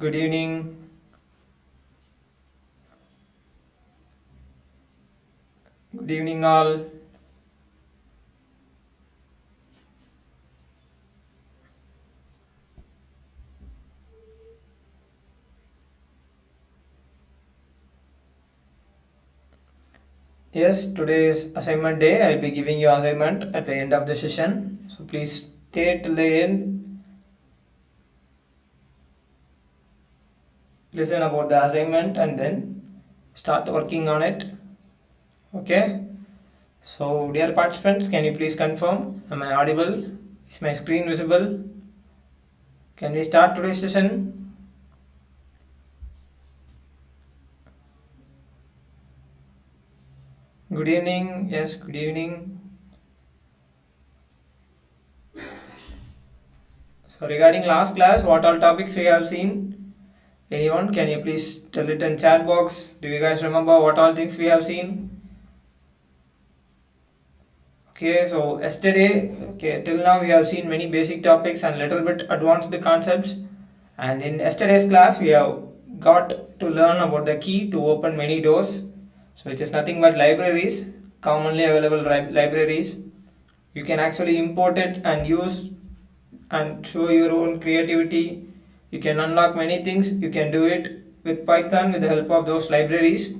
good evening. Good evening, all. Yes, today is assignment day. I'll be giving you assignment at the end of the session. So please stay till the end. Listen about the assignment and then start working on it. Okay. So dear participants, can you please confirm? Am I audible? Is my screen visible? Can we start today's session? Good evening. Yes, good evening. So regarding last class, what all topics we have seen? Anyone? Can you please tell it in chat box? Do you guys remember what all things we have seen? Okay, so yesterday, till now we have seen many basic topics and little bit advanced concepts. And in yesterday's class, we have got to learn about the key to open many doors. So which is nothing but libraries, commonly available libraries. You can actually import it and use and show your own creativity. You can unlock many things. You can do it with Python with the help of those libraries.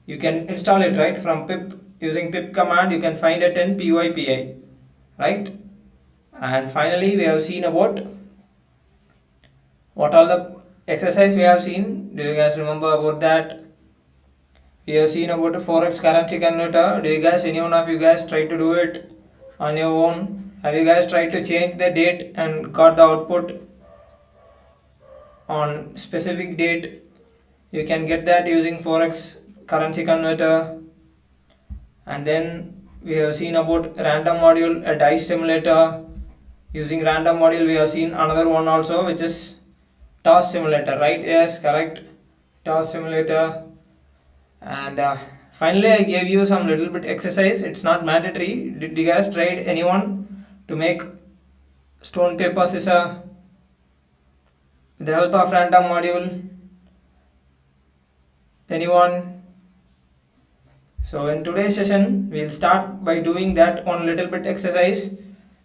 You can install it right from pip. Using pip command you can find it in pypi, right? And finally we have seen about what all the exercise we have seen. Do you guys remember about that? We have seen about a forex currency converter. Do you guys, any one of you guys try to do it on your own? Have you guys tried to change the date and got the output on specific date? You can get that using forex currency converter. And then we have seen about random module, a dice simulator. Using random module we have seen another one also, which is toss simulator, right? Yes, correct, toss simulator. And finally I gave you some little bit exercise. It's not mandatory. Did you guys tried anyone to make stone paper scissors with the help of random module? Anyone? So in today's session, we'll start by doing that one little bit exercise.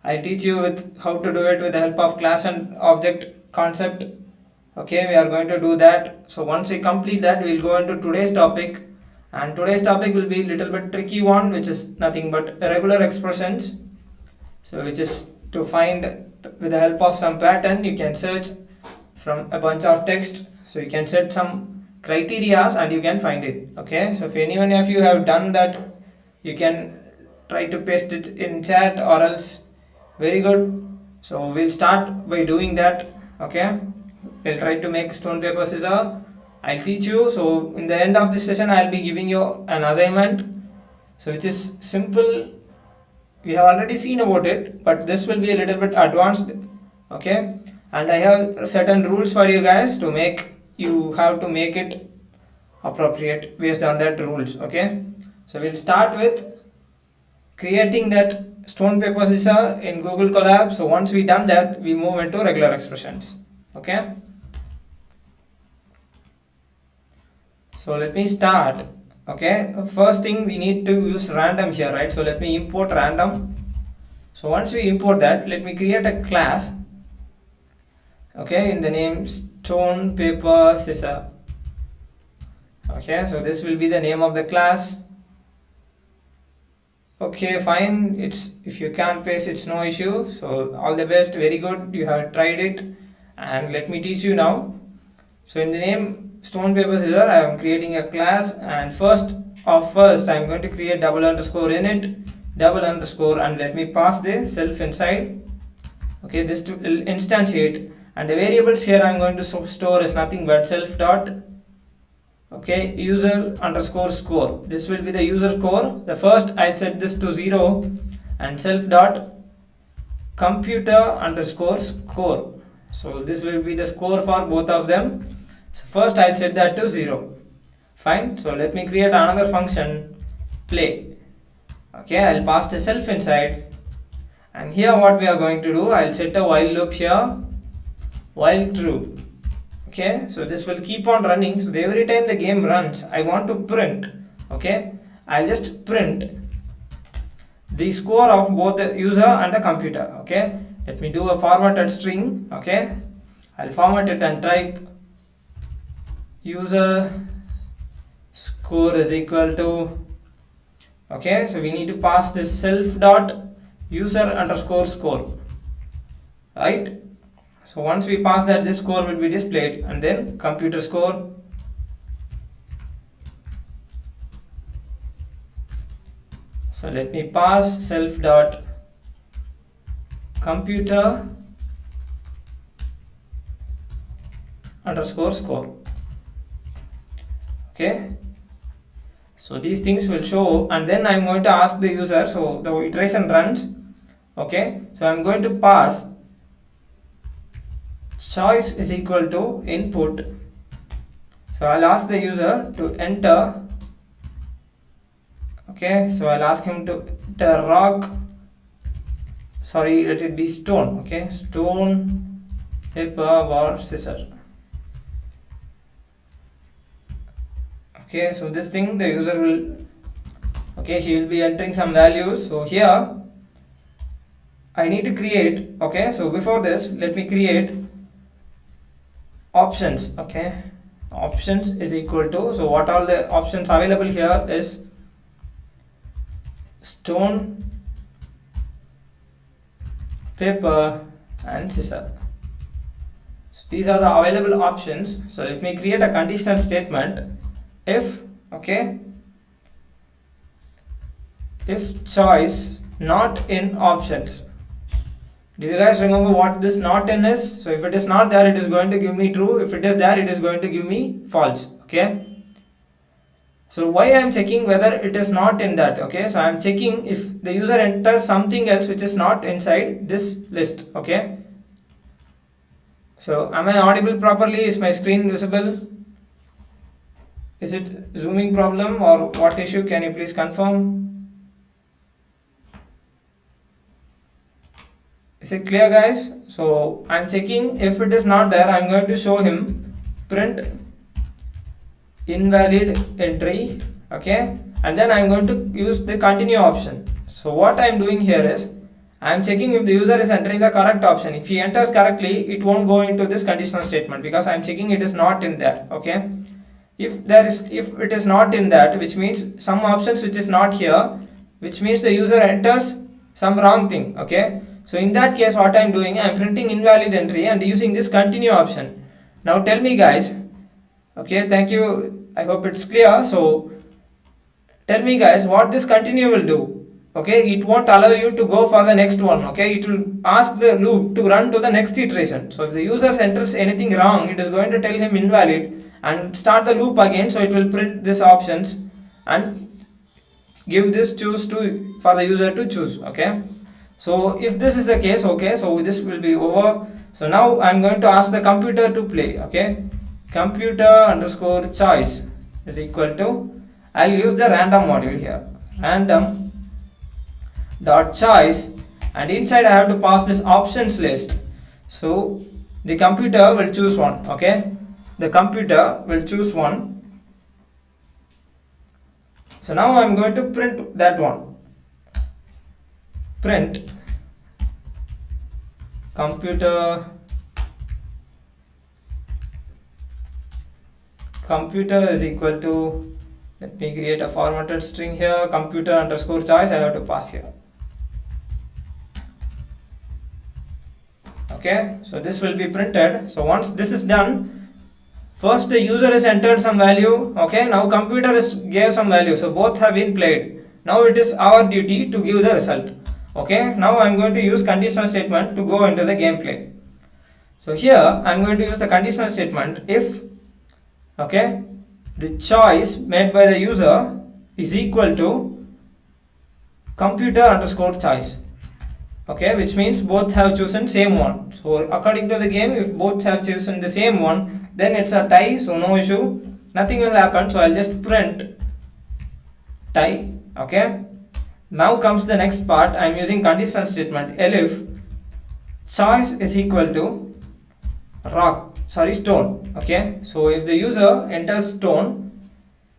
I'll teach you with how to do it with the help of class and object concept. Okay, we are going to do that. So once we complete that, we'll go into today's topic. And today's topic will be a little bit tricky one, which is nothing but irregular expressions. So which is to find with the help of some pattern, you can search from a bunch of text. So you can set some criterias and you can find it. Okay, so if anyone of you have done that, you can try to paste it in chat or else. Very good. So we'll start by doing that. Okay, we'll try to make stone paper scissors. I'll teach you. So in the end of this session I'll be giving you an assignment, so which is simple. We have already seen about it, but this will be a little bit advanced. Okay, and I have certain rules for you guys to make. You have to make it appropriate based on that rules. Okay, so we'll start with creating that stone paper scissors in Google Colab. So once we done that, we move into regular expressions. Okay, so let me start. Okay, first thing we need to use random here, right? So let me import random. So once we import that, let me create a class. Okay, in the name stone paper scissors. Okay, so this will be the name of the class. Okay, fine. It's, if you can't paste, it's no issue. So all the best, very good, you have tried it. And let me teach you now. So in the name stone paper scissors, I am creating a class, and first I am going to create double underscore in it, double underscore, and let me pass the self inside. Okay, this to instantiate, and the variables here I am going to store is nothing but self dot, okay, user underscore score. This will be the user score. The first I'll set this to 0, and self dot computer underscore score. So this will be the score for both of them. So first I'll set that to 0. Fine. So let me create another function, play. Okay, I'll pass the self inside, and here what we are going to do, I'll set a while loop here, while true. Okay, so this will keep on running. So every time the game runs, I want to print. Okay, I'll just print the score of both the user and the computer. Okay, let me do a formatted string. Okay, I'll format it and type user score is equal to, okay, so we need to pass this self dot user underscore score, right? So once we pass that, this score will be displayed, and then computer score so let me pass self dot computer underscore score. Okay, so these things will show, and then I'm going to ask the user, so the iteration runs. Okay, so I'm going to pass choice is equal to input. So I'll ask the user to enter. Okay, so I'll ask him to enter rock, sorry, let it be stone. Okay, stone, paper, or scissor. Okay, so this thing the user will, okay, he will be entering some values. So here I need to create, okay, so before this let me create options. Okay, options is equal to, so what all the options available here is stone, paper, and scissor. So these are the available options. So let me create a conditional statement. If, okay, if choice not in options. Do you guys remember what this not in is? So if it is not there, it is going to give me true. If it is there, it is going to give me false. Okay, so why I am checking whether it is not in that? Okay, so I am checking if the user enters something else which is not inside this list. Okay, so am I audible properly? Is my screen visible? Is it zooming problem or what issue? Can you please confirm? Is it clear, guys? So I'm checking. If it is not there, I'm going to show him print invalid entry. Okay, and then I'm going to use the continue option. So what I'm doing here is I'm checking if the user is entering the correct option. If he enters correctly, it won't go into this conditional statement because I'm checking it is not in there. Okay, if it is not in that, which means some options which is not here, which means the user enters some wrong thing. Okay, so in that case what I'm doing, I'm printing invalid entry and using this continue option. Now tell me, guys. Okay, thank you, I hope it's clear. So tell me, guys, what this continue will do. Okay, it won't allow you to go for the next one. Okay, it will ask the loop to run to the next iteration. So if the user enters anything wrong, it is going to tell him invalid and start the loop again. So it will print this options and give this choose to for the user to choose. Okay, so if this is the case, okay, so this will be over. So now I'm going to ask the computer to play. Okay, computer underscore choice is equal to, I'll use the random module here, random dot choice, and inside I have to pass this options list. So the computer will choose one. Okay, the computer will choose one. So now I'm going to print that one. Print computer is equal to, let me create a formatted string here, computer underscore choice I have to pass here. Okay, so this will be printed. So once this is done, first the user has entered some value. Okay, now computer is gave some value, so both have been played. Now it is our duty to give the result. Okay, now I'm going to use conditional statement to go into the gameplay. So here I'm going to use the conditional statement if, okay, the choice made by the user is equal to computer underscore choice. Okay, which means both have chosen same one. So according to the game, if both have chosen the same one, then it's a tie, so no issue, nothing will happen. So I'll just print tie. Okay, now comes the next part. I'm using conditional statement elif choice is equal to stone. Okay, so if the user enters stone,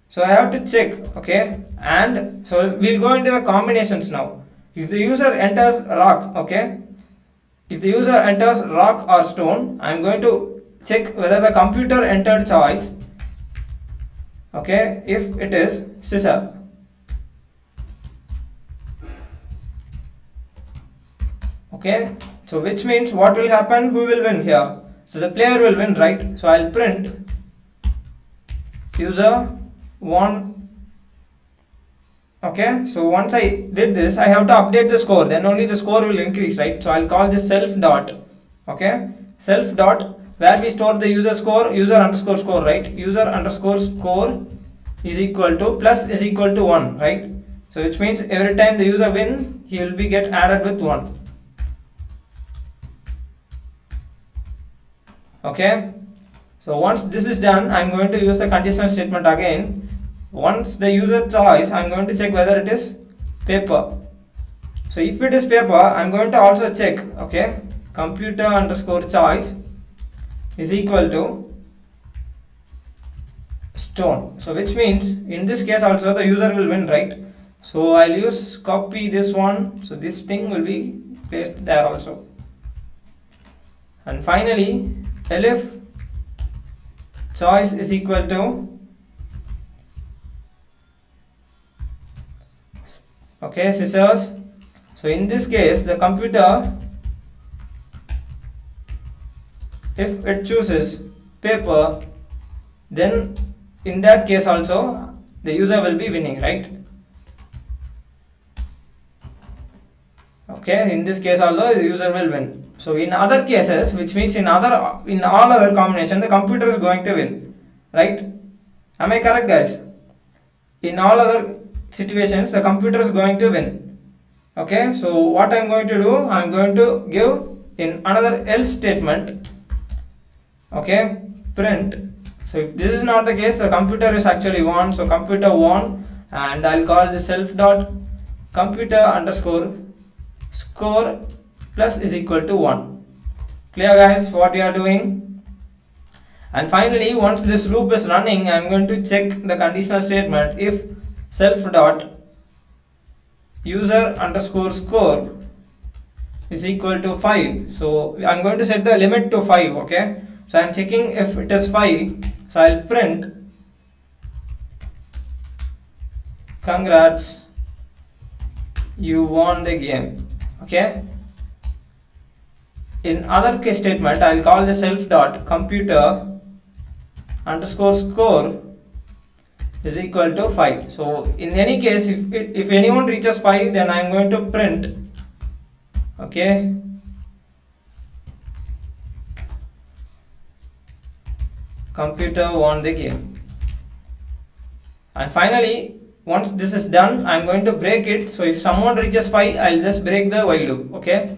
so I have to check. Okay, and so we'll go into the combinations now. If the user enters rock, okay, if the user enters rock or stone, I'm going to check whether the computer entered choice. Okay, if it is scissor. Okay, so which means what will happen? Who will win here? So the player will win, right? So I'll print user won. Okay, so once I did this, I have to update the score, then only the score will increase, right? So I'll call this self dot. Okay, self dot, where we store the user score, user underscore score, right? User underscore score is equal to plus is equal to 1, right? So which means every time the user win, he will be get added with 1. Okay, so once this is done, I'm going to use the conditional statement again. Once the user choice, I'm going to check whether it is paper. So if it is paper, I'm going to also check. Okay, computer underscore choice is equal to stone. So which means in this case also the user will win, right? So I'll use copy this one, so this thing will be placed there also. And finally, elif choice is equal to, okay, scissors. So in this case, the computer, if it chooses paper, then in that case also the user will be winning, right? Okay, in this case also the user will win. So in other cases, which means in all other combination, the computer is going to win, right? Am I correct, guys? In all other situations, the computer is going to win. Okay, so what I'm going to do, I'm going to give in another else statement. Okay, print. So if this is not the case, the computer is actually won. So computer won, and I'll call the self dot computer underscore score plus is equal to 1. Clear, guys, what we are doing? And finally, once this loop is running, I'm going to check the conditional statement. If self dot user underscore score is equal to 5, so I'm going to set the limit to 5. Okay, so I'm checking if it is 5, so I'll print congrats, you won the game. Okay, in other case statement, I'll call the self dot computer underscore score is equal to 5. So in any case, if anyone reaches 5, then I'm going to print, okay, computer won the game. And finally, once this is done, I'm going to break it. So if someone reaches 5, I'll just break the while loop. Okay,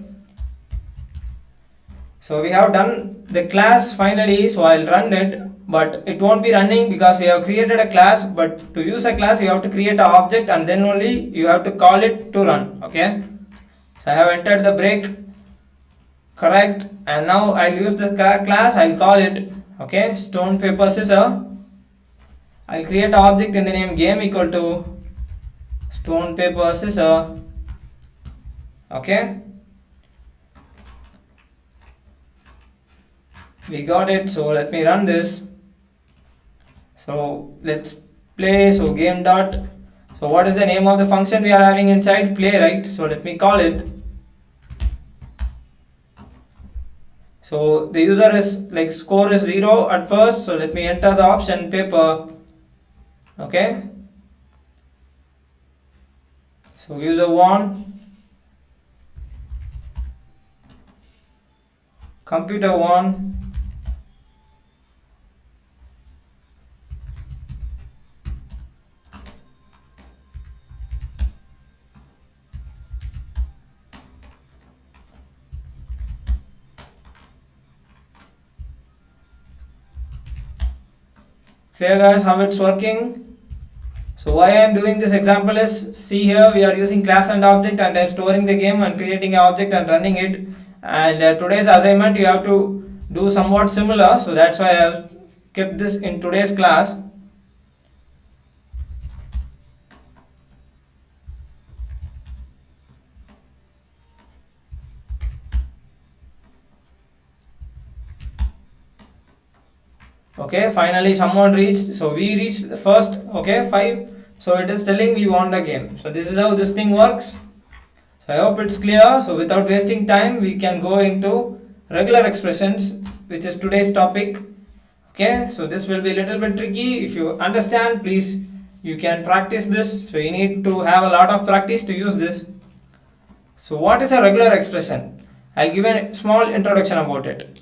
so we have done the class finally. So I'll run it, but it won't be running because we have created a class. But to use a class, you have to create an object, and then only you have to call it to run. Okay, so I have entered the break, correct, and now I'll use the class. I'll call it, okay, stone paper scissor. I'll create an object in the name game equal to stone paper scissor. Okay, we got it. So let me run this. So let's play. So game dot, so what is the name of the function we are having inside? Play, right? So let me call it. So the user is like score is 0 at first, so let me enter the option paper. Okay, so user won, computer won, clear, guys, how it's working? So why I am doing this example is, see here we are using class and object, and I am storing the game and creating an object and running it. And today's assignment, you have to do somewhat similar, so that's why I have kept this in today's class. Okay, finally someone reached, so we reached the first, okay, 5, so it is telling we won the game. So this is how this thing works. So I hope it's clear. So without wasting time, we can go into regular expressions, which is today's topic. Okay, so this will be a little bit tricky. If you understand, please, you can practice this. So you need to have a lot of practice to use this. So what is a regular expression? I'll give a small introduction about it.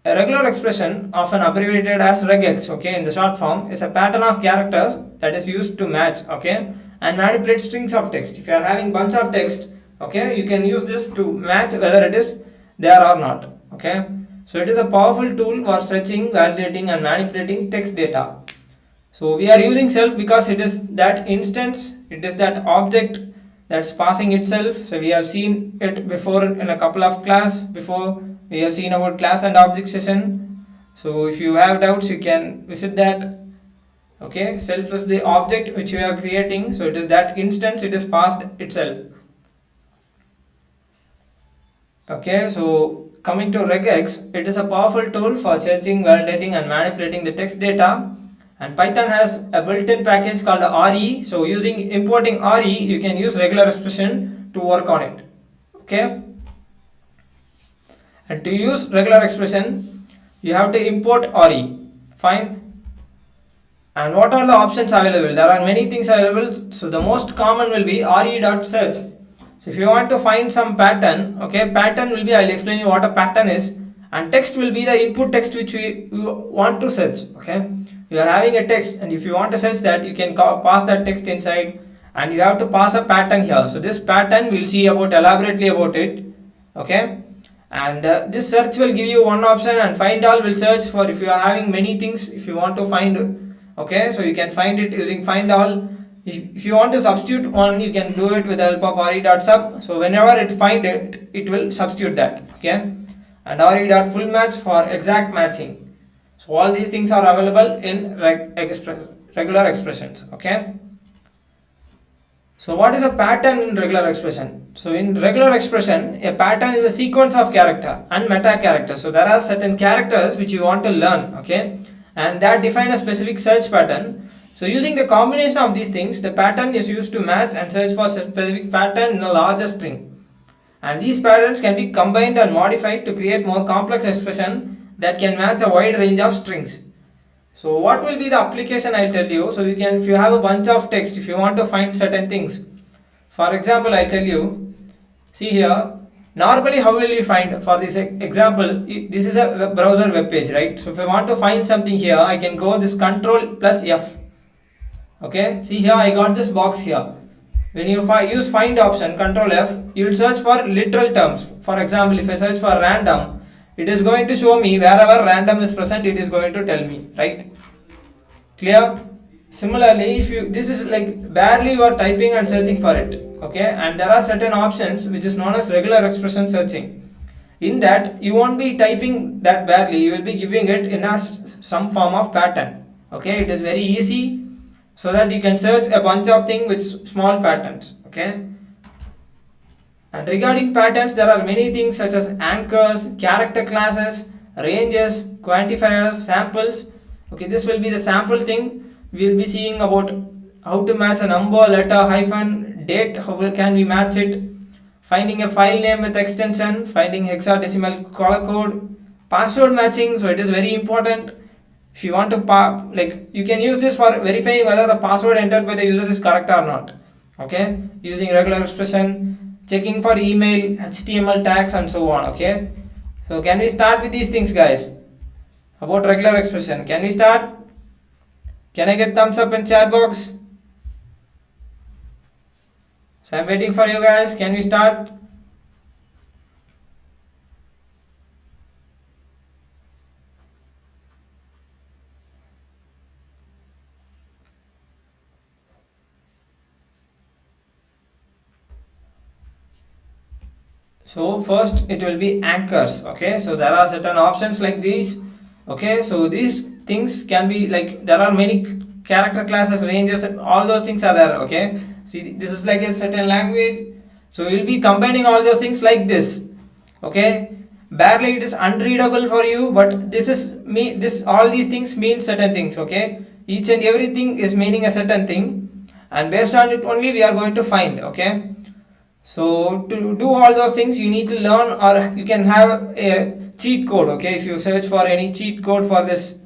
A regular expression, often abbreviated as regex, okay, in the short form, is a pattern of characters that is used to match, okay, and manipulate strings of text. If you are having bunch of text, okay, you can use this to match whether it is there or not, okay. So it is a powerful tool for searching, validating, and manipulating text data. So we are using self because it is that instance, it is that object that's passing itself. So we have seen it before in a couple of class. Before we have seen about class and object session. So if you have doubts, you can visit that. Okay, self is the object which we are creating. So it is that instance, it is passed itself. Okay, so coming to regex, it is a powerful tool for searching, validating, and manipulating the text data. And Python has a built-in package called RE. So using importing RE, you can use regular expression to work on it. Okay, and to use regular expression, you have to import RE. Fine. And what are the options available? There are many things available. So the most common will be re.search. So if you want to find some pattern, okay, pattern will be, I'll explain you what a pattern is, and text will be the input text which we want to search. Okay, you are having a text, and if you want to search that, you can pass that text inside, and you have to pass a pattern here. So this pattern we'll see about elaborately about it. Okay, and this search will give you one option, and find all will search for if you are having many things. If you want to find, okay, so you can find it using find all. If you want to substitute one, you can do it with the help of re.sub. So whenever it find it, it will substitute that. Okay, and re.full match for exact matching. So all these things are available in regular expressions. Okay, so what is a pattern in regular expression? So in regular expression, a pattern is a sequence of character and meta character. So there are certain characters which you want to learn, okay, and that define a specific search pattern. So using the combination of these things, the pattern is used to match and search for specific pattern in a larger string. And these patterns can be combined and modified to create more complex expression that can match a wide range of strings. So what will be the application, I'll tell you. So you can, if you have a bunch of text, if you want to find certain things, for example, I'll tell you, see here, normally how will you find, for this example, this is a browser web page, right? So if I want to find something here, I can go this control plus F. Okay, see here I got this box here. When you use find option, control F, you will search for literal terms. For example, if I search for random, it is going to show me wherever random is present, it is going to tell me, right? Clear? Similarly, if you, this is like barely you are typing and searching for it, okay, and there are certain options which is known as regular expression searching. In that, you won't be typing that barely, you will be giving it in a some form of pattern. Okay, it is very easy, so that you can search a bunch of things with small patterns. Okay, and regarding patterns, there are many things such as anchors, character classes, ranges, quantifiers, samples. Okay, this will be the sample thing. We will be seeing about how to match a number, letter, hyphen, date, how can we match it, finding a file name with extension, finding hexadecimal color code, password matching. So it is very important. If you want to like, you can use this for verifying whether the password entered by the user is correct or not. Okay, using regular expression, checking for email, HTML tags, and so on. Okay, so can we start with these things, guys? About regular expression, can we start? Can I get thumbs up in chat box? So I'm waiting for you guys. Can we start? So first it will be anchors. Okay, so there are certain options like these. Okay, so these things can be like, there are many character classes, ranges, all those things are there. Okay, see, this is like a certain language, so we'll be combining all those things like this. Okay, barely it is unreadable for you, but this is me, this all these things mean certain things. Okay, each and everything is meaning a certain thing, and based on it only we are going to find. Okay, so to do all those things you need to learn, or you can have a cheat code. Okay, if you search for any cheat code for this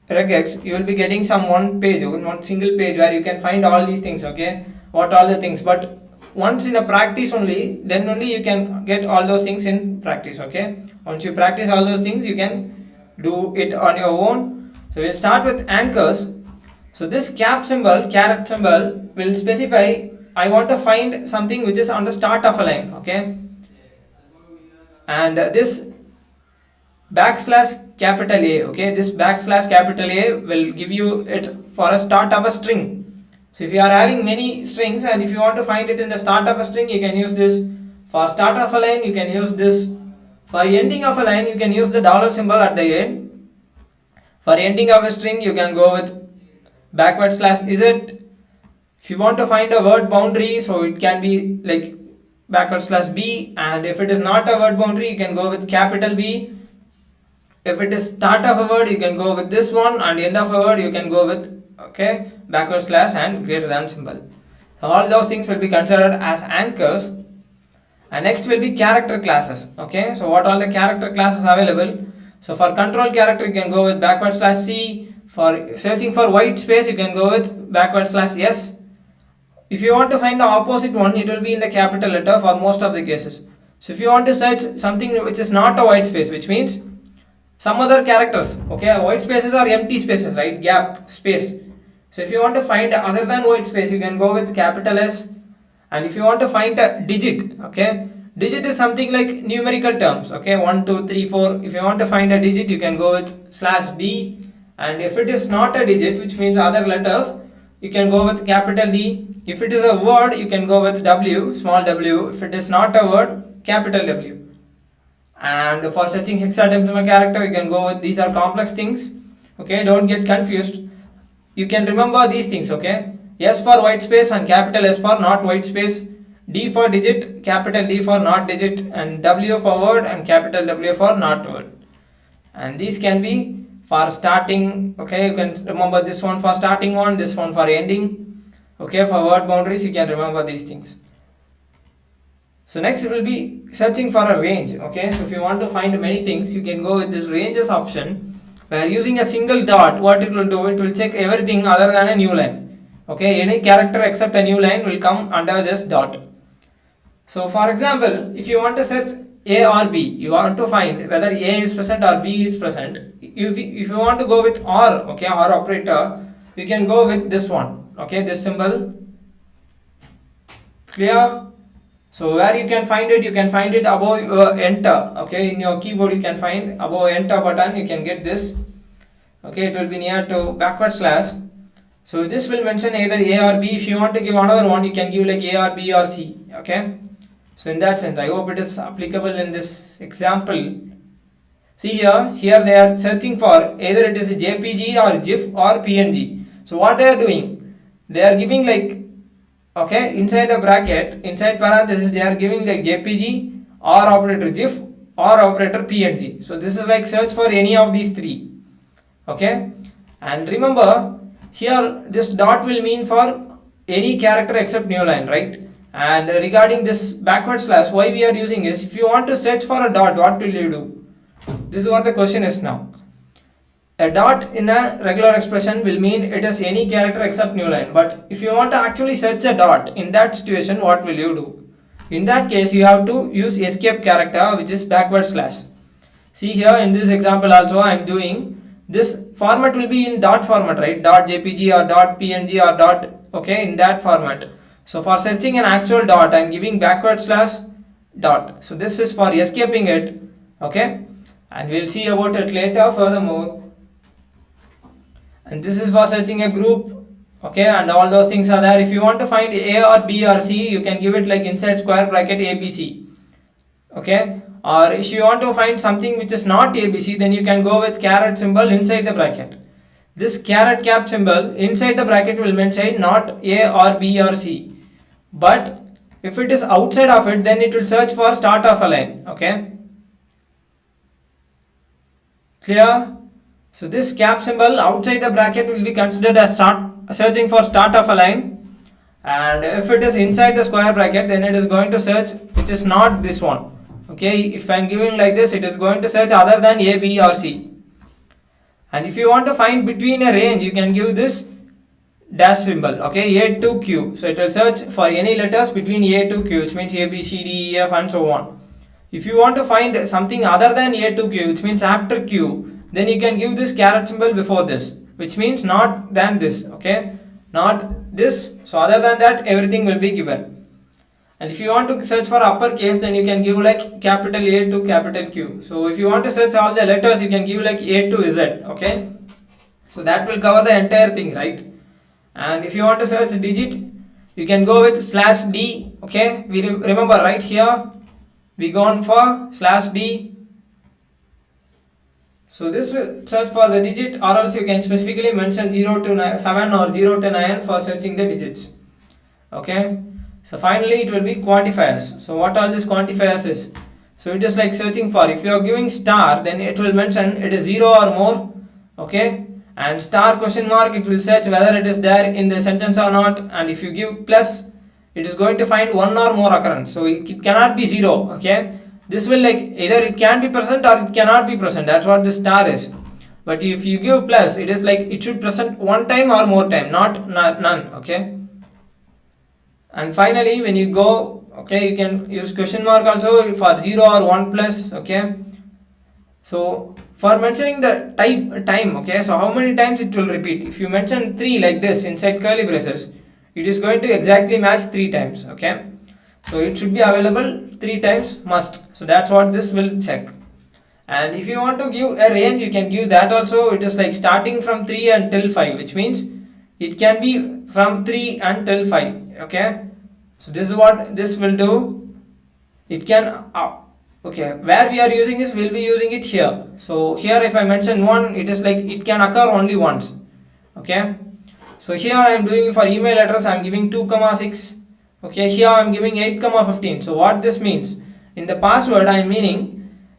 regex, you will be getting some one page, one single page where you can find all these things. Okay, what all the things, but once in a practice only, then only you can get all those things in practice. Okay, once you practice all those things you can do it on your own. So we'll start with anchors. So this cap symbol, caret symbol, will specify I want to find something which is on the start of a line. Okay, and this backslash capital A. Okay, this backslash capital A will give you it for a start of a string. So if you are having many strings and if you want to find it in the start of a string, you can use this. For start of a line you can use this. For ending of a line you can use the dollar symbol at the end. For ending of a string you can go with backward slash Z. If you want to find a word boundary, so it can be like backward slash B, and if it is not a word boundary you can go with capital B. If it is start of a word you can go with this one, and end of a word you can go with, okay, backward slash and greater than symbol. So all those things will be considered as anchors. And next will be character classes. Okay, so what all the character classes available? So for control character you can go with backward slash C. For searching for white space you can go with backward slash S. If you want to find the opposite one, it will be in the capital letter for most of the cases. So if you want to search something which is not a white space, which means some other characters, okay, white spaces are empty spaces, right, gap space. So if you want to find other than white space you can go with capital S. And if you want to find a digit, okay, digit is something like numerical terms, okay, 1 2 3 4. If you want to find a digit you can go with slash D. And if it is not a digit, which means other letters, you can go with capital D. If it is a word you can go with W, small w. If it is not a word, capital W. And for searching hexadecimal character you can go with, these are complex things, okay, don't get confused. You can remember these things. Okay, S for white space and capital S for not white space, D for digit, capital D for not digit, and W for word and capital W for not word. And these can be for starting. Okay, you can remember this one for starting one, this one for ending. Okay, for word boundaries you can remember these things. So next will be searching for a range. Okay, so if you want to find many things you can go with this ranges option, where using a single dot what it will do, it will check everything other than a new line. Okay, any character except a new line will come under this dot. So for example, if you want to search A or B, you want to find whether A is present or B is present. If you want to go with OR, okay, OR operator, you can go with this one. Okay, this symbol. Clear? So where you can find it, you can find it above your enter. Okay, in your keyboard you can find above enter button, you can get this. Okay, it will be near to backward slash. So this will mention either A or B. If you want to give another one you can give like A or B or C. Okay, so in that sense I hope it is applicable in this example. See here they are searching for either it is a JPG or GIF or PNG. So what they are doing, they are giving like, okay, inside a bracket, inside parenthesis they are giving like JPG or operator GIF or operator PNG. So this is like search for any of these three. Okay, and remember here this dot will mean for any character except new line, right? And regarding this backward slash, why we are using is, if you want to search for a dot, what will you do? This is what the question is now. A dot in a regular expression will mean it is any character except new line. But if you want to actually search a dot, in that situation what will you do? In that case you have to use escape character, which is backward slash. See here in this example also I am doing, this format will be in dot format, right? Dot JPG or dot PNG or dot, okay, in that format. So for searching an actual dot I am giving backward slash dot. So this is for escaping it. Okay, and we'll see about it later furthermore. And this is for searching a group. Okay, and all those things are there. If you want to find A or B or C, you can give it like inside square bracket ABC. okay, or if you want to find something which is not ABC, then you can go with caret symbol inside the bracket. This caret cap symbol inside the bracket will mention not A or B or C, but if it is outside of it, then it will search for start of a line. Okay, clear? So this cap symbol outside the bracket will be considered as searching for start of a line, and if it is inside the square bracket, then it is going to search which is not this one. Okay, if I am giving like this, it is going to search other than A, B or C. And if you want to find between a range, you can give this dash symbol, okay, A to Q. So it will search for any letters between A to Q, which means A, B, C, D, E, F and so on. If you want to find something other than A to Q, which means after Q, then you can give this caret symbol before this, which means not than this, okay, not this. So other than that, everything will be given. And if you want to search for uppercase, then you can give like capital A to capital Q. So if you want to search all the letters, you can give like A to Z, okay. So that will cover the entire thing, right? And if you want to search digit, you can go with /D, okay. We remember right here, we gone for /D. So this will search for the digit, or else you can specifically mention 0 to 7 or 0 to 9 for searching the digits, okay. So finally it will be quantifiers. So what all these quantifiers is? So it is like searching for, if you are giving star, then it will mention it is 0 or more, okay, and star question mark, it will search whether it is there in the sentence or not, and if you give plus, it is going to find one or more occurrence. So it cannot be 0, okay. This will like either it can be present or it cannot be present. That's what this star is. But if you give plus, it is like it should present one time or more time, not none, okay. And finally, when you go, okay, you can use question mark also for 0 or 1 plus, okay. So for mentioning the time, okay, so how many times it will repeat. If you mention 3 like this inside curly braces, it is going to exactly match 3 times, okay. So it should be available 3 times must. So that's what this will check. And if you want to give a range, you can give that also. It is like starting from 3 until 5, which means it can be from 3 until 5, okay. So this is what this will do. It can okay, where we are using this, we'll be using it here. So here if I mention 1, it is like it can occur only once, okay. So here I am doing for email address, I am giving 2,6, okay. Here I am giving 8,15. So what this means, in the password I am meaning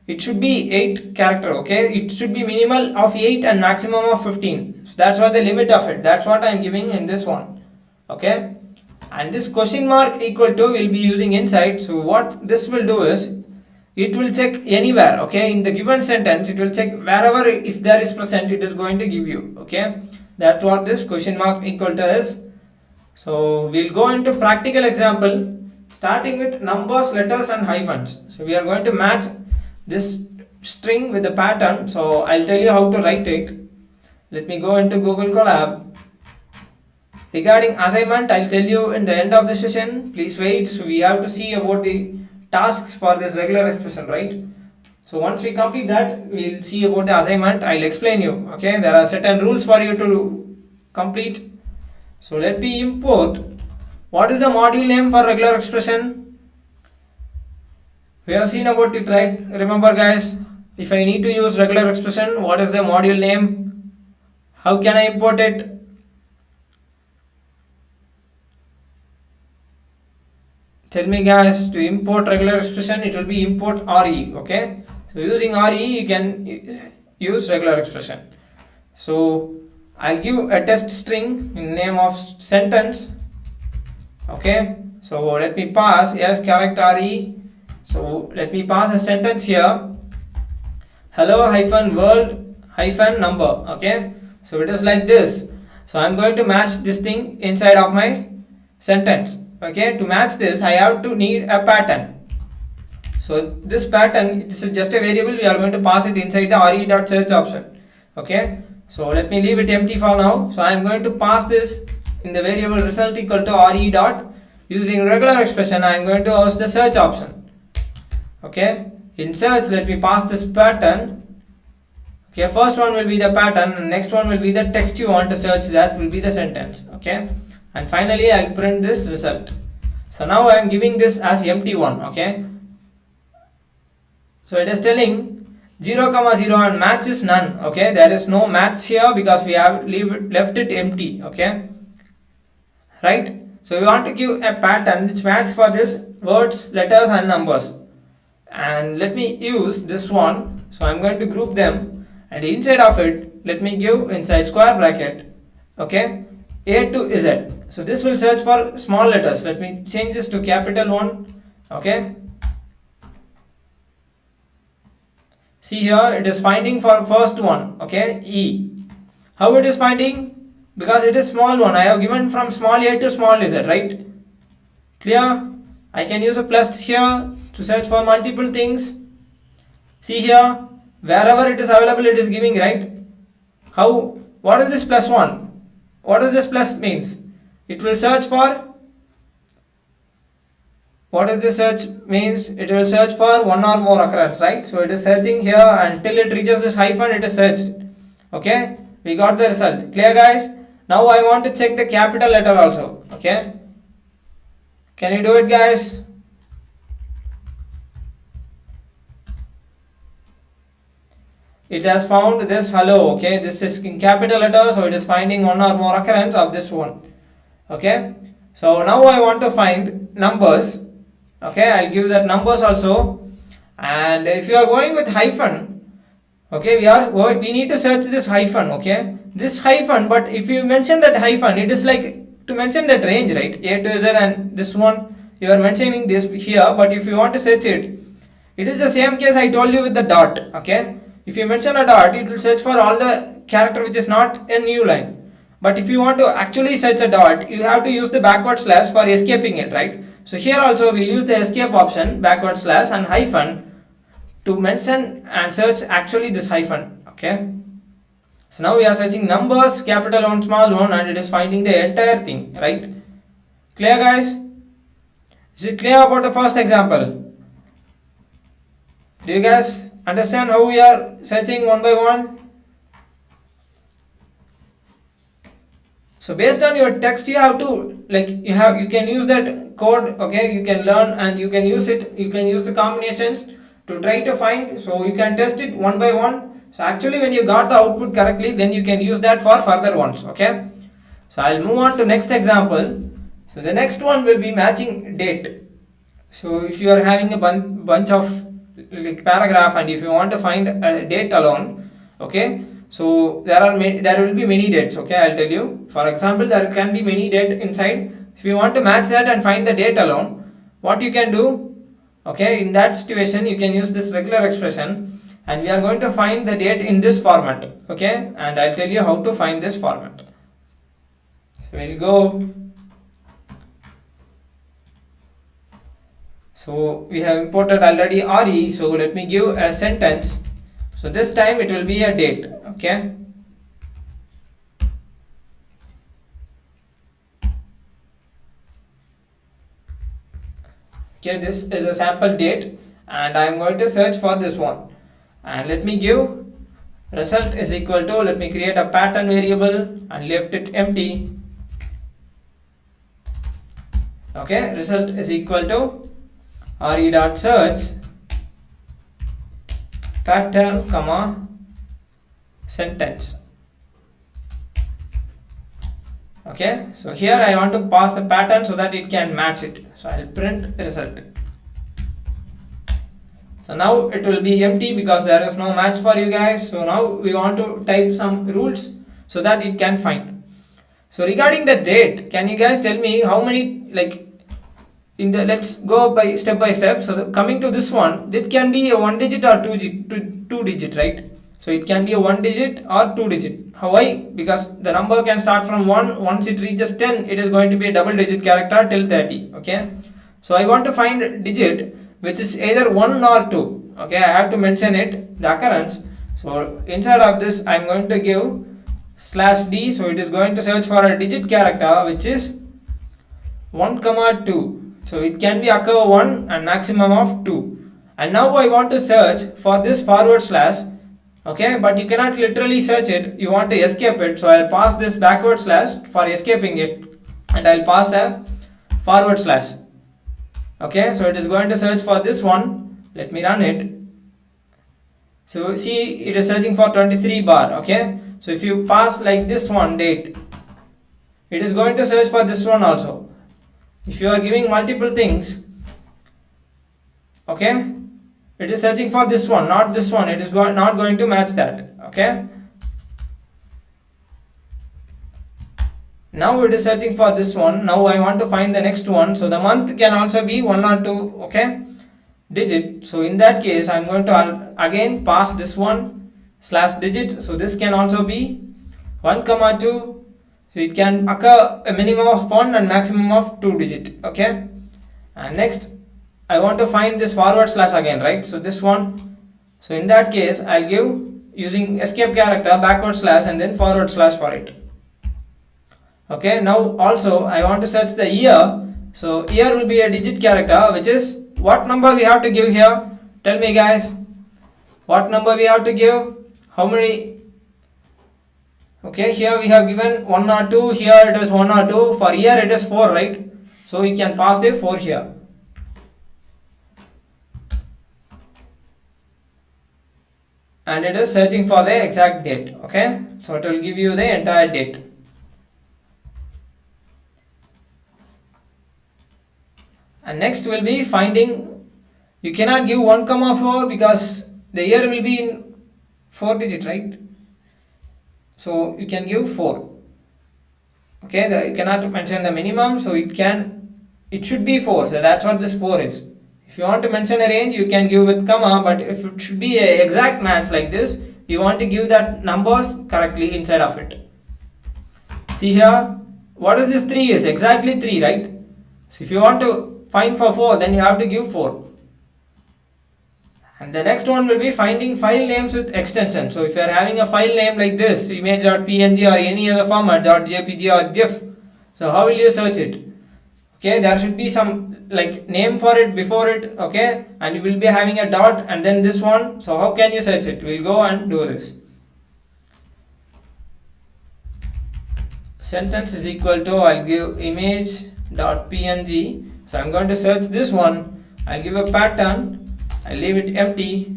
it should be 8 character, okay. It should be minimal of 8 and maximum of 15. So that's what the limit of it, that's what I am giving in this one, okay. And this question mark equal to will be using inside. So what this will do is, it will check anywhere, okay, in the given sentence, it will check wherever if there is present, it is going to give you, okay. That's what this question mark equal to is. So we'll go into practical example, starting with numbers, letters and hyphens. So we are going to match this string with the pattern. So I'll tell you how to write it. Let me go into Google Colab. Regarding assignment, I'll tell you in the end of the session. Please wait. So we have to see about the tasks for this regular expression, right? So once we complete that, we'll see about the assignment. I'll explain you, okay. There are certain rules for you to complete. So let me import. What is the module name for regular expression? We have seen about it, right? Remember guys, if I need to use regular expression, what is the module name? How can I import it? Tell me guys, to import regular expression, it will be import RE, okay. So using RE, you can use regular expression. So I'll give a test string in name of sentence, okay. So let me pass as character RE. So let me pass a sentence here, hello hyphen world hyphen number, okay. So it is like this. So I'm going to match this thing inside of my sentence, okay. To match this, I have to need a pattern. So this pattern, it is just a variable, we are going to pass it inside the re.search option, okay. So let me leave it empty for now. So I am going to pass this in the variable result equal to re dot, using regular expression I am going to use the search option, okay. In search, let me pass this pattern, okay. First one will be the pattern and next one will be the text you want to search, that will be the sentence, okay. And finally I'll print this result. So now I am giving this as empty one, okay. So it is telling 0 comma 0 and match is none. Okay, there is no match here because we have left it empty. Okay, right? So we want to give a pattern which match for this words, letters and numbers. And let me use this one. So I'm going to group them, and inside of it, let me give inside square bracket, okay, A to Z. So this will search for small letters. Let me change this to capital one. Okay, see here it is finding for first one. Okay, E. How it is finding? Because it is small one. I have given from small a to small z, right? Clear? I can use a plus here to search for multiple things. See here, wherever it is available, it is giving, right? How? What is this plus one? What does this plus means? It will search for. What is this search means? It will search for one or more occurrence, right? So it is searching here until it reaches this hyphen. It is searched. Okay, we got the result. Clear, guys? Now I want to check the capital letter also. Okay, can you do it, guys? It has found this hello. Okay, this is in capital letter, so it is finding one or more occurrence of this one. Okay, so now I want to find numbers. Okay, I'll give that numbers also. And if you are going with hyphen, okay, we need to search this hyphen. Okay, this hyphen, but if you mention that hyphen, it is like to mention that range, right? A to Z, and this one you are mentioning this here, but if you want to search it, it is the same case I told you with the dot. Okay, if you mention a dot, it will search for all the character which is not a new line. But if you want to actually search a dot, you have to use the backward slash for escaping it, right? So here also we'll use the escape option, backward slash and hyphen to mention and search actually this hyphen. Okay, so now we are searching numbers, capital one, small one, and it is finding the entire thing, right? Clear, guys? Is it clear about the first example? Do you guys understand how we are searching one by one? So based on your text, you have to you can use that code. Okay, you can learn and you can use it. You can use the combinations to try to find. So you can test it one by one. So actually, when you got the output correctly, then you can use that for further ones. Okay. So I'll move on to next example. So the next one will be matching date. So if you are having a bunch of paragraph and if you want to find a date alone, okay. So there will be many dates. Okay, I'll tell you. For example, there can be many dates inside. If you want to match that and find the date alone, what you can do? Okay, in that situation, you can use this regular expression, and we are going to find the date in this format. Okay, and I'll tell you how to find this format. So we'll go. So we have imported already RE. So let me give a sentence. So this time it will be a date. Okay. Okay, this is a sample date, and I am going to search for this one. And let me give result is equal to, let me create a pattern variable and left it empty. Okay, result is equal to re.search pattern comma sentence. Okay, so here I want to pass the pattern so that it can match it. So I'll print result. So now it will be empty because there is no match for you guys. So now we want to type some rules so that it can find. So regarding the date, can you guys tell me how many, let's go by step. So coming to this one, it can be a 1 digit or 2 digit, right? So it can be a 1 digit or 2 digit. Why? Because the number can start from 1. Once it reaches 10, it is going to be a double digit character till 30. Okay. So I want to find a digit which is either 1 or 2. Okay. I have to mention it, the occurrence. So inside of this, I am going to give /d. So it is going to search for a digit character which is 1, 2. So it can be occur 1 and maximum of 2. And now I want to search for this forward slash. Okay, but you cannot literally search it. You want to escape it. So I'll pass this backward slash for escaping it, and I'll pass a forward slash. Okay, so it is going to search for this one. Let me run it. So see, it is searching for 23 bar. Okay, so if you pass like this one date, it is going to search for this one also. If you are giving multiple things, okay, it is searching for this one, not this one. It is not going to match that. Okay, now it is searching for this one. Now I want to find the next one. So the month can also be 1 or 2, okay, digit. So in that case, I'm going to again pass this one slash digit. So this can also be 1 comma 2. So it can occur a minimum of 1 and maximum of 2 digit. Okay, and next I want to find this forward slash again, right? So this one. So in that case, I'll give using escape character backward slash and then forward slash for it. Okay, now also I want to search the year. So year will be a digit character, which is what number we have to give here? Tell me guys, what number we have to give? How many? Okay, here we have given 1 or 2, here it is 1 or 2, for year it is 4, right? So we can pass the 4 here. And it is searching for the exact date. Okay, so it will give you the entire date. And next will be finding. You cannot give 1 comma 4 because the year will be in 4 digit, right? So you can give 4. Okay, you cannot mention the minimum, so it should be 4. So that's what this 4 is. If you want to mention a range, you can give with comma, but if it should be an exact match like this, you want to give that numbers correctly inside of it. See here, what is this 3 is? Exactly 3, right? So if you want to find for 4, then you have to give 4. And the next one will be finding file names with extension. So if you are having a file name like this, image.png or any other format, .jpg or gif, so how will you search it? Okay, there should be some like name for it before it, okay, and you will be having a dot and then this one. So how can you search it? We'll go and do this. Sentence is equal to, I'll give image.png. So I'm going to search this one. I'll give a pattern. I'll leave it empty.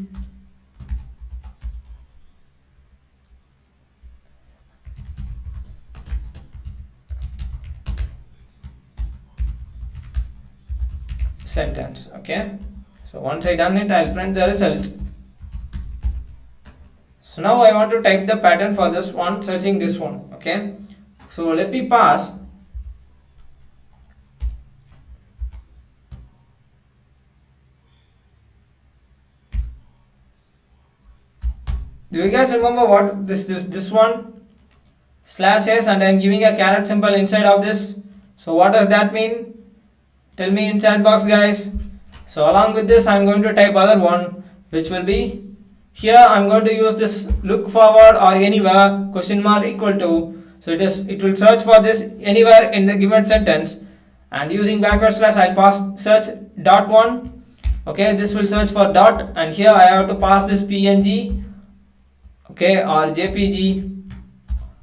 Sentence. Okay, so once I done it, I'll print the result. So now I want to type the pattern for this one, searching this one. Okay, so let me pass. Do you guys remember what this one slash is, and I'm giving a caret symbol inside of this? So what does that mean? Tell me in chat box guys. So along with this, I'm going to type other one, which will be here. I'm going to use this look forward or anywhere question mark equal to. So it will search for this anywhere in the given sentence, and using backward slash I'll pass search dot one. Okay, this will search for dot, and here I have to pass this png, okay, or jpg,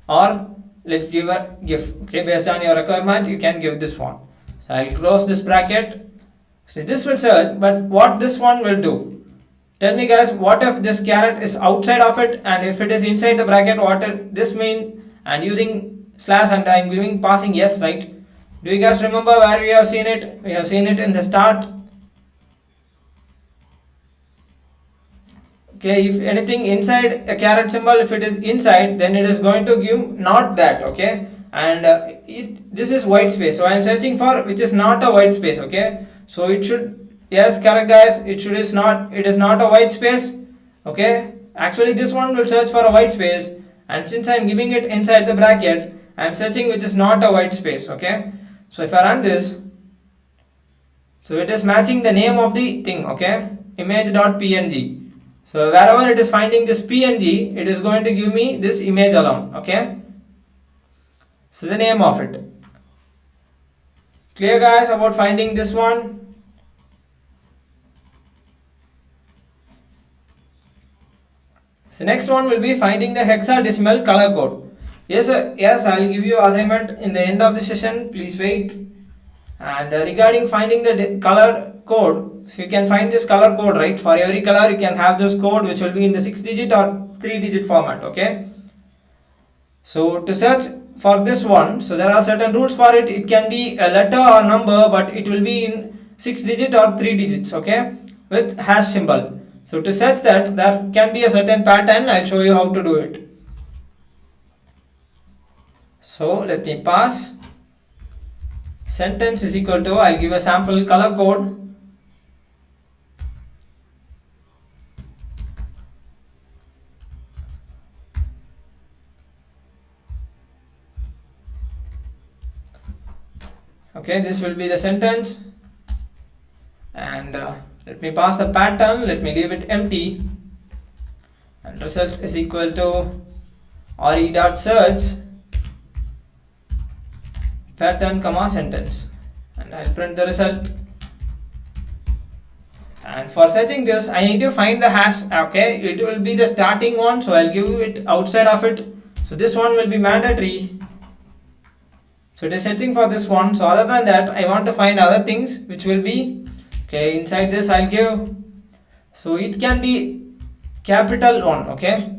or let's give a gif. Okay, based on your requirement you can give this one. So I'll close this bracket. So this will search, but what this one will do? Tell me guys, what if this caret is outside of it, and if it is inside the bracket, what will this mean? And using slash and I'm giving passing yes, right? Do you guys remember where we have seen it? We have seen it in the start. Okay, if anything inside a caret symbol, if it is inside, then it is going to give not that. Okay, and this is white space, so I am searching for which is not a white space. Okay, so it should, yes, correct guys, it is not a white space. Okay, actually this one will search for a white space, and since I am giving it inside the bracket, I am searching which is not a white space. Okay, so if I run this, so it is matching the name of the thing. Okay, image.png. So wherever it is finding this png, it is going to give me this image alone. Okay, so the name of it. Clear guys about finding this one? So next one will be finding the hexadecimal color code. Yes, I'll give you assignment in the end of the session. Please wait. And regarding finding the color code, So you can find this color code, right? For every color you can have this code which will be in the 6-digit or 3-digit format. Okay, so to search for this one, so there are certain rules for it. It can be a letter or number, but it will be in 6-digit or 3 digits, okay, with hash symbol. So to search that, there can be a certain pattern. I'll show you how to do it. So let me pass sentence is equal to, I'll give a sample color code. Okay, this will be the sentence, and let me pass the pattern. Let me leave it empty, and result is equal to re.search pattern comma sentence, and I'll print the result. And for searching this, I need to find the hash. Okay, it will be the starting one, so I'll give it outside of it. So this one will be mandatory. So it is searching for this one. So other than that, I want to find other things which will be, okay, inside this I'll give, so it can be capital one, okay,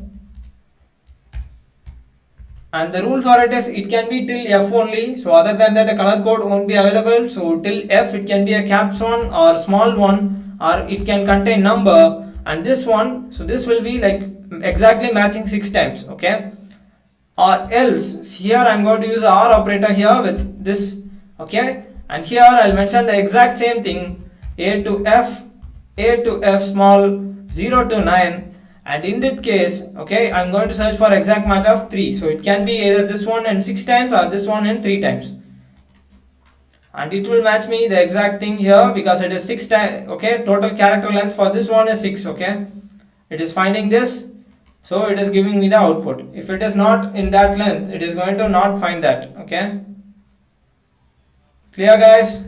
and the rule for it is it can be till F only. So other than that, a color code won't be available. So till F it can be a caps one or small one, or it can contain number. And this one, so this will be like exactly matching 6 times, okay, or else here I'm going to use a OR operator here with this, okay, and here I'll mention the exact same thing, A to F small 0 to 9, and in that case, okay, I'm going to search for exact match of 3. So it can be either this one in 6 times or this one in 3 times, and it will match me the exact thing here because it is 6 times, okay. Total character length for this one is 6, okay. It is finding this, so it is giving me the output. If it is not in that length, it is going to not find that, okay. Clear, guys?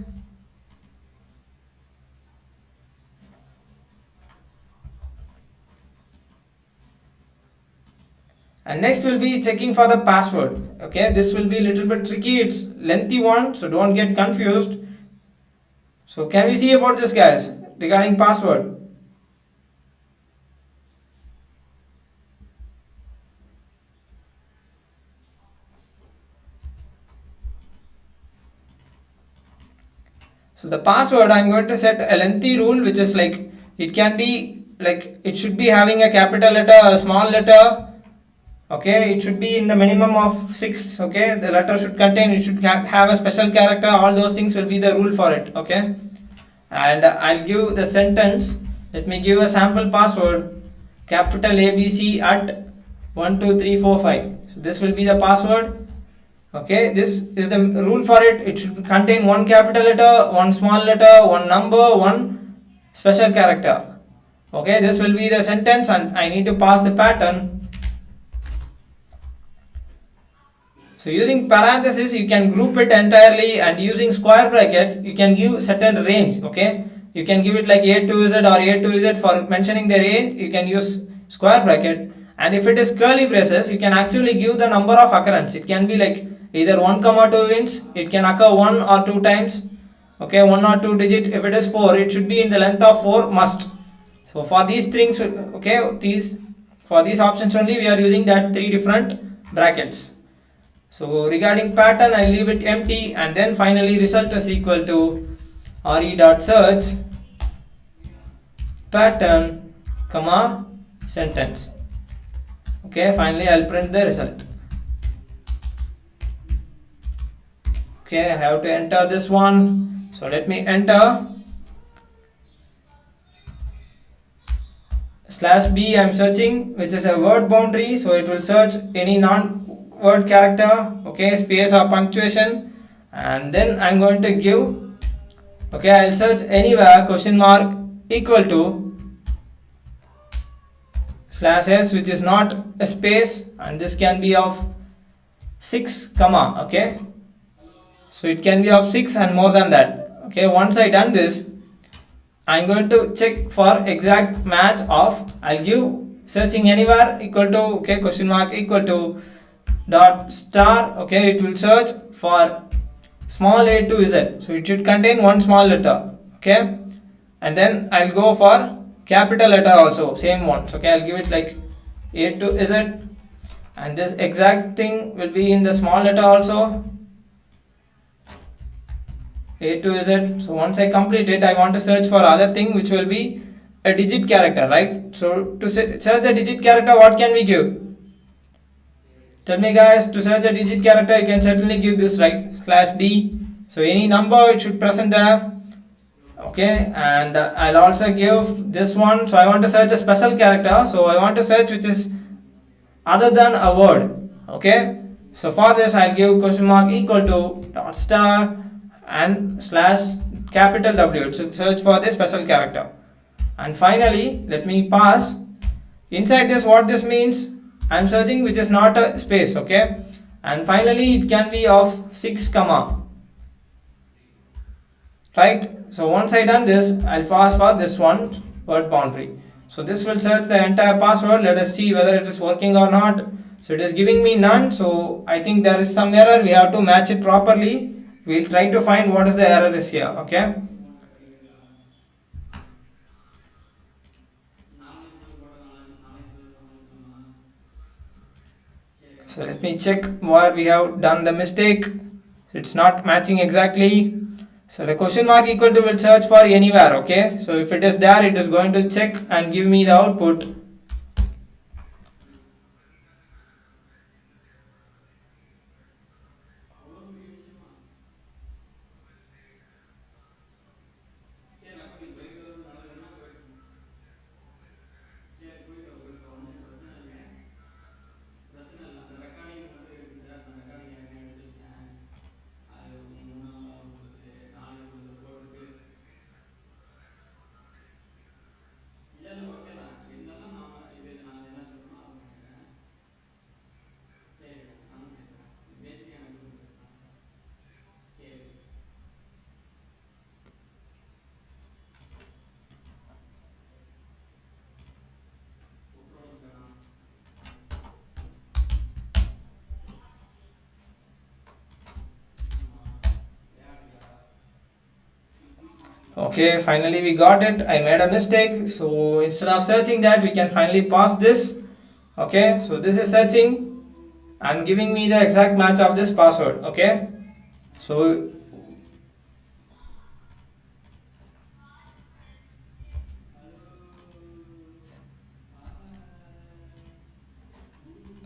And next will be checking for the password. Okay, this will be a little bit tricky. It's lengthy one, so don't get confused. So can we see about this, guys, regarding password? So the password, I'm going to set a lengthy rule, which is like, it can be like, it should be having a capital letter or a small letter. Okay, it should be in the minimum of 6. Okay, the letter should contain, it should have a special character. All those things will be the rule for it. Okay, and I'll give the sentence. Let me give a sample password, capital ABC at 1 2 3 4 5. So this will be the password. Okay, this is the rule for it. It should contain one capital letter, one small letter, one number, one special character. Okay, this will be the sentence, and I need to pass the pattern. So using parenthesis, you can group it entirely, and using square bracket, you can give certain range. Okay, you can give it like A to Z or A to Z for mentioning the range. You can use square bracket, and if it is curly braces, you can actually give the number of occurrence. It can be like either 1 comma 2 wins. It can occur 1 or 2 times. Okay, 1 or 2 digit. If it is 4, it should be in the length of 4 must. So for these things, okay, for these options only we are using that 3 different brackets. So regarding pattern, I leave it empty, and then finally result is equal to re.search pattern comma sentence. Okay, finally I'll print the result. Okay, I have to enter this one. So let me enter /b. I'm searching, which is a word boundary, so it will search any non-word character, okay, space or punctuation, and then I'm going to give, okay, I'll search anywhere question mark equal to /s, which is not a space, and this can be of 6 comma, okay, so it can be of 6 and more than that. Okay, once I done this, I'm going to check for exact match of, I'll give searching anywhere equal to, okay, question mark equal to dot star, okay, it will search for small a to z, so it should contain one small letter, okay, and then I'll go for capital letter also, same ones. Okay, I'll give it like A to Z, and this exact thing will be in the small letter also, A to Z. So once I complete it, I want to search for other thing which will be a digit character, right? So to search a digit character, what can we give? Tell me guys, to search a digit character, you can certainly give this, right? /D. So any number it should present there. Okay, and I'll also give this one. So I want to search a special character. So I want to search which is other than a word. Okay, so for this I'll give question mark equal to dot star and slash capital W. It should search for the special character. And finally, let me pass inside this what this means. I'm searching which is not a space. Okay, and finally it can be of 6 comma, right? So once I done this, I'll pass for this one word boundary. So this will search the entire password. Let us see whether it is working or not. So it is giving me none. So I think there is some error. We have to match it properly. We'll try to find what is the error is here. Okay. So let me check where we have done the mistake. It's not matching exactly. So the question mark equal to will search for anywhere. Okay. So if it is there, it is going to check and give me the output. Okay, finally we got it. I made a mistake. So instead of searching that, we can finally pass this. Okay, so this is searching and giving me the exact match of this password. Okay, so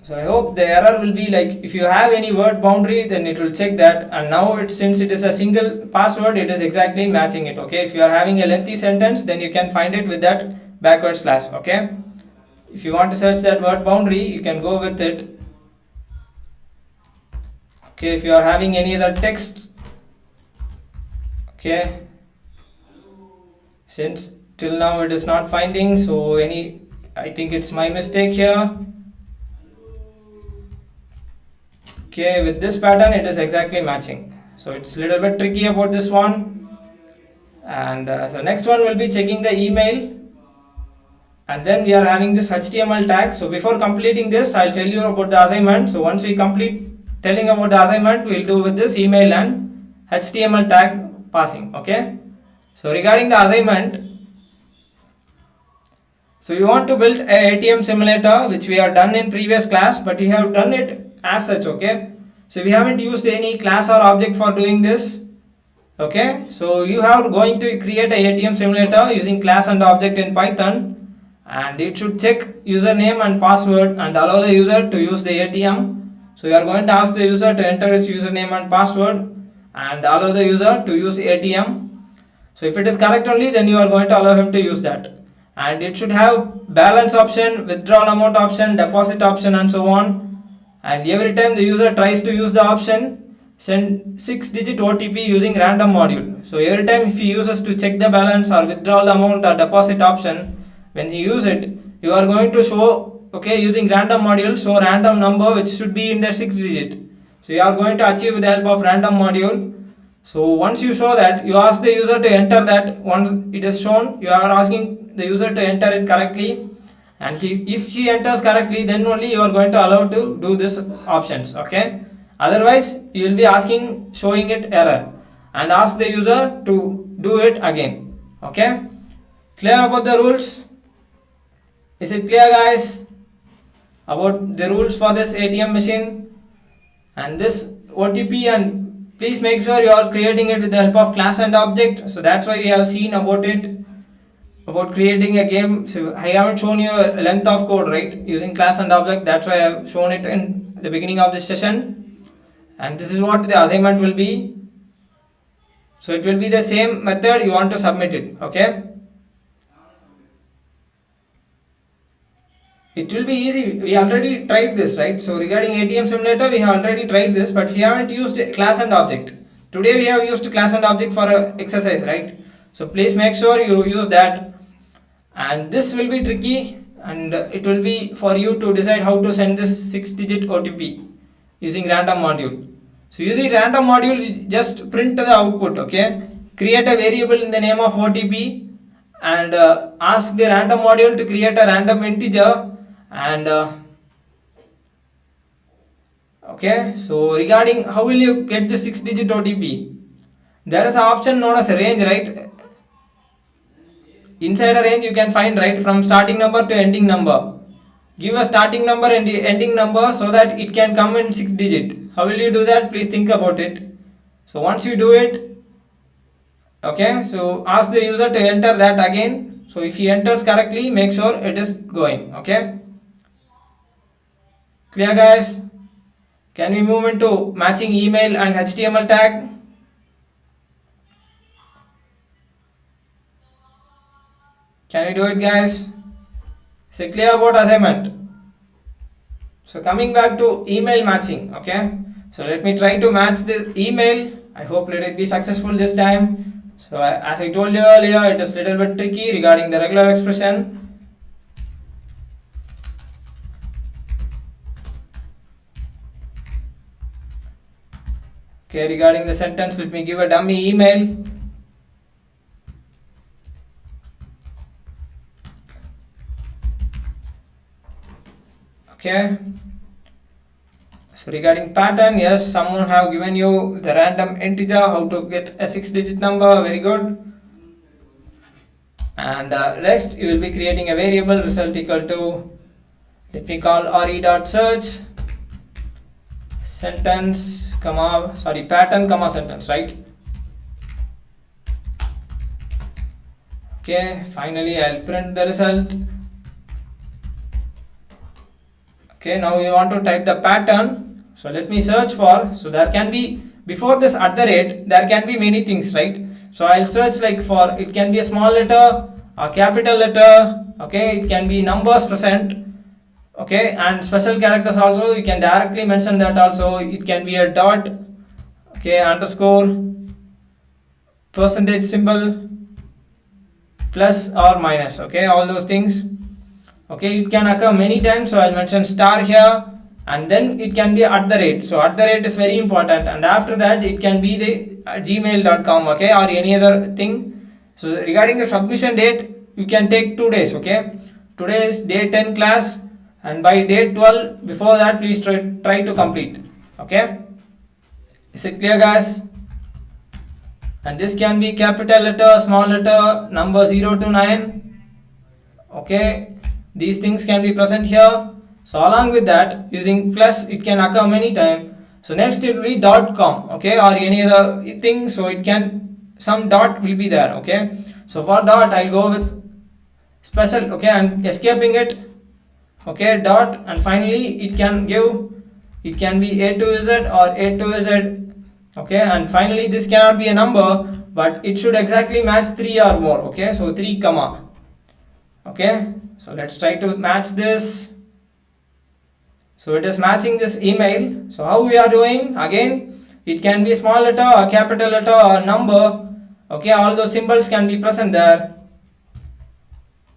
I hope the error will be like, if you have any word boundary, then it will check that, and now since it is a single password, it is exactly matching it. Okay, if you are having a lengthy sentence, then you can find it with that backward slash. Okay, if you want to search that word boundary, you can go with it. Okay, if you are having any other text, okay, since till now it is not finding, so I think it's my mistake here. Okay, with this pattern it is exactly matching. So it's a little bit tricky about this one. And so next one will be checking the email. And then we are having this HTML tag. So before completing this, I'll tell you about the assignment. So once we complete telling about the assignment, we'll do with this email and HTML tag passing. Okay. So regarding the assignment, so you want to build a ATM simulator, which we have done in previous class, but we have done it as such. Okay, so we haven't used any class or object for doing this. Okay, so you are going to create a ATM simulator using class and object in Python, and it should check username and password and allow the user to use the ATM. So you are going to ask the user to enter his username and password and allow the user to use ATM. So if it is correct only, then you are going to allow him to use that. And it should have balance option, withdrawal amount option, deposit option, and so on. And every time the user tries to use the option, send 6-digit OTP using random module. So every time if he uses to check the balance or withdrawal amount or deposit option, when you use it, you are going to show, okay, using random module, show random number which should be in the 6-digit. So you are going to achieve with the help of random module. So once you show that, you ask the user to enter that. Once it is shown, you are asking the user to enter it correctly, and if he enters correctly, then only you are going to allow to do this options. Okay, otherwise you will be asking, showing it error, and ask the user to do it again. Okay, Clear about the rules? Is it clear, guys, about the rules for this ATM machine and this OTP? And please make sure you are creating it with the help of class and object. So that's why we have seen about it, about creating a game. So I haven't shown you a length of code, right, using class and object. That's why I have shown it in the beginning of this session. And this is what the assignment will be. So it will be the same method you want to submit it. Okay, it will be easy. We already tried this, right? So regarding ATM simulator, we have already tried this, but we haven't used class and object. Today we have used class and object for a exercise, right? So please make sure you use that. And this will be tricky, and it will be for you to decide how to send this 6-digit OTP using random module. So using random module, you just print the output. Okay, create a variable in the name of OTP and ask the random module to create a random integer. And okay, so regarding how will you get the 6-digit OTP, there is an option known as range, right? Inside a range you can find right from starting number to ending number. Give a starting number and ending number so that it can come in 6-digit. How will you do that? Please think about it. So once you do it, okay, so ask the user to enter that again. So if he enters correctly, make sure it is going. Okay, clear, guys? Can we move into matching email and HTML tag? Can we do it, guys? Is it clear about assignment? So coming back to email matching, okay, so let me try to match the email. I hope let it be successful this time. So as I told you earlier, it is little bit tricky regarding the regular expression. Okay, regarding the sentence, let me give a dummy email. Okay, so regarding pattern, yes, someone have given you the random integer, how to get a 6-digit number. Very good. And next you will be creating a variable result equal to, let me call re.search sentence comma pattern comma sentence, right? Okay, finally I'll print the result. Okay, now you want to type the pattern. So let me search for, so there can be, before this @ there can be many things, right? So I'll search like for, it can be a small letter, a capital letter, okay, it can be numbers present, okay, and special characters also, you can directly mention that also. It can be a dot, okay, underscore, percentage symbol, plus or minus, okay, all those things. Okay, it can occur many times, so I'll mention star here, and then it can be @ so @ is very important, and after that it can be the gmail.com, okay, or any other thing. So regarding the submission date, you can take 2 days, okay. Today is day 10 class, and by day 12, before that please try to complete. Okay, is it clear, guys? And this can be capital letter, small letter, number 0 to 9, okay. These things can be present here. So along with that, using plus, it can occur many times. So next it will be .com, okay, or any other thing. So it can, some dot will be there, okay. So for dot, I'll go with special, okay, and escaping it, okay, dot, and finally it can give, it can be A to Z or A to Z, okay, and finally this cannot be a number, but it should exactly match 3 or more, okay. So 3 comma, okay. So let's try to match this. So it is matching this email. So how we are doing? Again, it can be small letter or capital letter or number. Okay, all those symbols can be present there.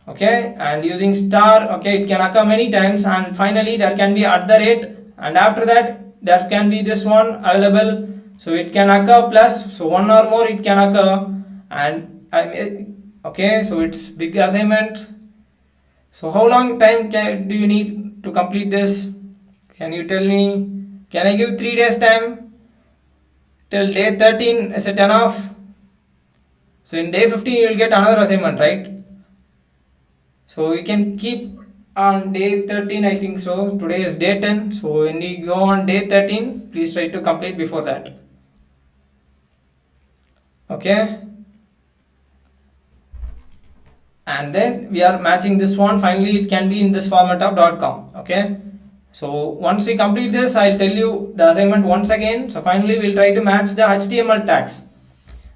Okay, and using star, okay, it can occur many times, and finally there can be @ and after that there can be this one available. So it can occur plus, so 1 or more it can occur, and okay, so it's big assignment. So how long time do you need to complete this? Can you tell me? Can I give 3 days time? Till day 13, is it enough? So in day 15 you will get another assignment, right? So we can keep on day 13, I think so. Today is day 10. So when we go on day 13, please try to complete before that. Okay. And then we are matching this one. Finally, it can be in this format of .com. Okay. So once we complete this, I'll tell you the assignment once again. So finally, we'll try to match the HTML tags.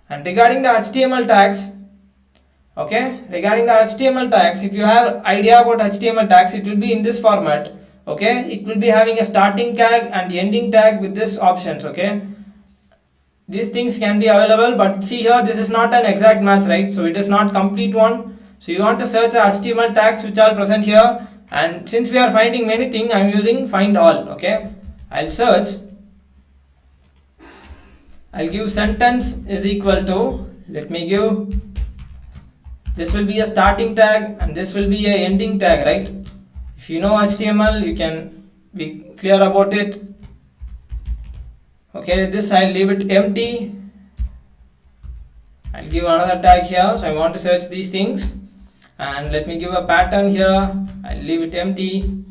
And regarding the HTML tags, okay, regarding the HTML tags, if you have idea about HTML tags, it will be in this format. Okay, it will be having a starting tag and ending tag with this options. Okay, these things can be available, but see here, this is not an exact match, right? So it is not complete one. So you want to search HTML tags which are present here, and since we are finding many things, I am using find all. Okay, I'll search. I'll give sentence is equal to, let me give, this will be a starting tag and this will be a ending tag, right? If you know HTML, you can be clear about it. Okay, this I'll leave it empty. I'll give another tag here. So I want to search these things, and let me give a pattern here. I'll leave it empty.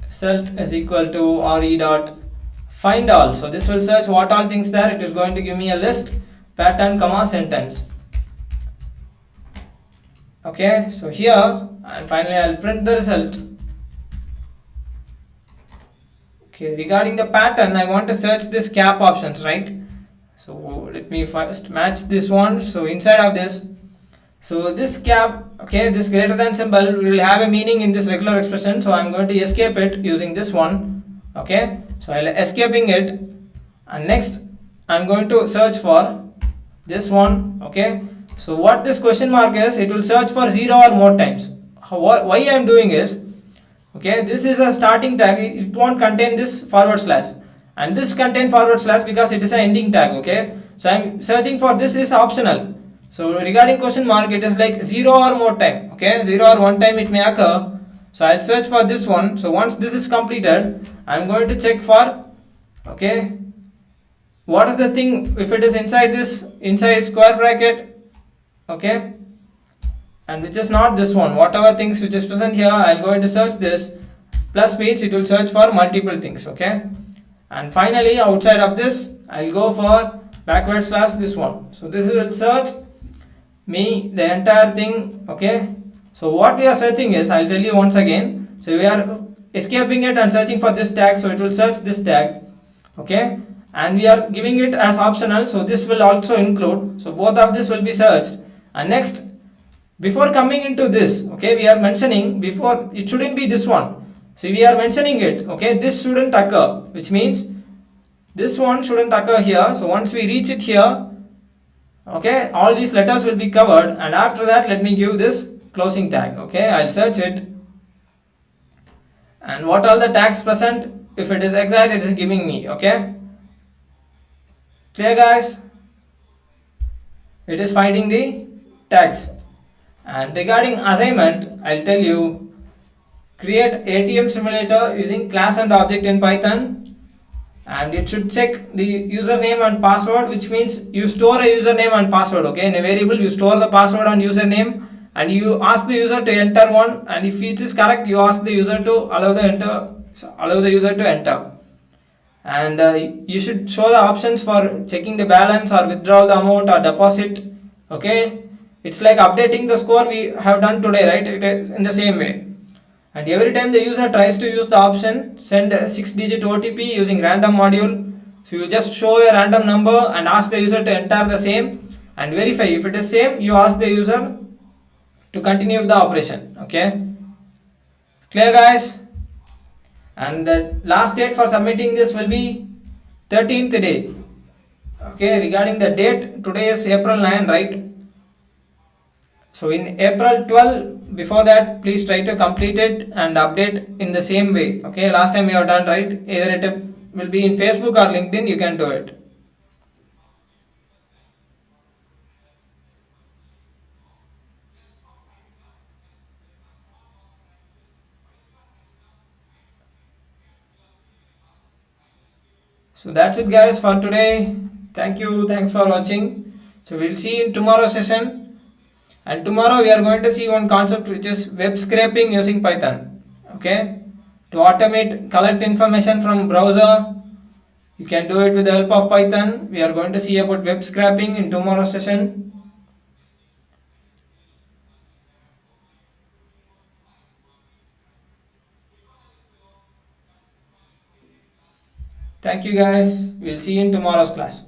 Result is equal to re dot find all. So this will search what all things there. It is going to give me a list, pattern, comma, sentence. Okay, so here, and finally I'll print the result. Okay, regarding the pattern, I want to search this cap options, right? So let me first match this one. So inside of this, so this cap, okay, this greater than symbol will have a meaning in this regular expression. So I'm going to escape it using this one. Okay, so I'll escaping it, and next I'm going to search for this one. Okay, so what this question mark is, it will search for 0 or more times. Why I am doing is, okay, this is a starting tag, it won't contain this forward slash, and this contain forward slash because it is an ending tag. Okay, so I'm searching for this is optional. So regarding question mark, it is like 0 or more time. Okay, 0 or 1 time it may occur. So I'll search for this one. So once this is completed, I'm going to check for, okay, what is the thing, if it is inside this, inside square bracket, okay, and which is not this one, whatever things which is present here, I'll going to search this. Plus means it will search for multiple things. Okay, and finally outside of this, I'll go for backward slash this one. So this will search me the entire thing. Okay, so what we are searching is, I'll tell you once again. So we are escaping it and searching for this tag, so it will search this tag. Okay, and we are giving it as optional, so this will also include. So both of this will be searched. And next, before coming into this, okay, we are mentioning before, it shouldn't be this one. So we are mentioning it. Okay, this shouldn't occur, which means this one shouldn't occur here. So once we reach it here, okay, all these letters will be covered, and after that let me give this closing tag. Okay, I'll search it, and what all the tags present, if it is exact, it is giving me. Okay, clear guys? It is finding the tags. And regarding assignment, I'll tell you, create ATM simulator using class and object in Python, and it should check the username and password, which means you store a username and password. Okay, in a variable you store the password and username, and you ask the user to enter one, and if it is correct, you ask the user to allow the user to enter. And you should show the options for checking the balance or withdraw the amount or deposit. Okay, it's like updating the score we have done today, right? It is in the same way. And every time the user tries to use the option, send a 6-digit OTP using random module. So you just show a random number and ask the user to enter the same and verify. If it is same, you ask the user to continue with the operation. Okay, clear guys? And the last date for submitting this will be 13th day. Okay, regarding the date, today is April 9, right? So in April 12, before that, please try to complete it and update in the same way. Okay, last time you have done, right? Either it will be in Facebook or LinkedIn, you can do it. So that's it guys for today. Thank you. Thanks for watching. So we'll see you in tomorrow's session. And tomorrow we are going to see one concept which is web scraping using Python. Okay, to automate collect information from browser, you can do it with the help of Python. We are going to see about web scraping in tomorrow's session. Thank you guys. We'll see you in tomorrow's class.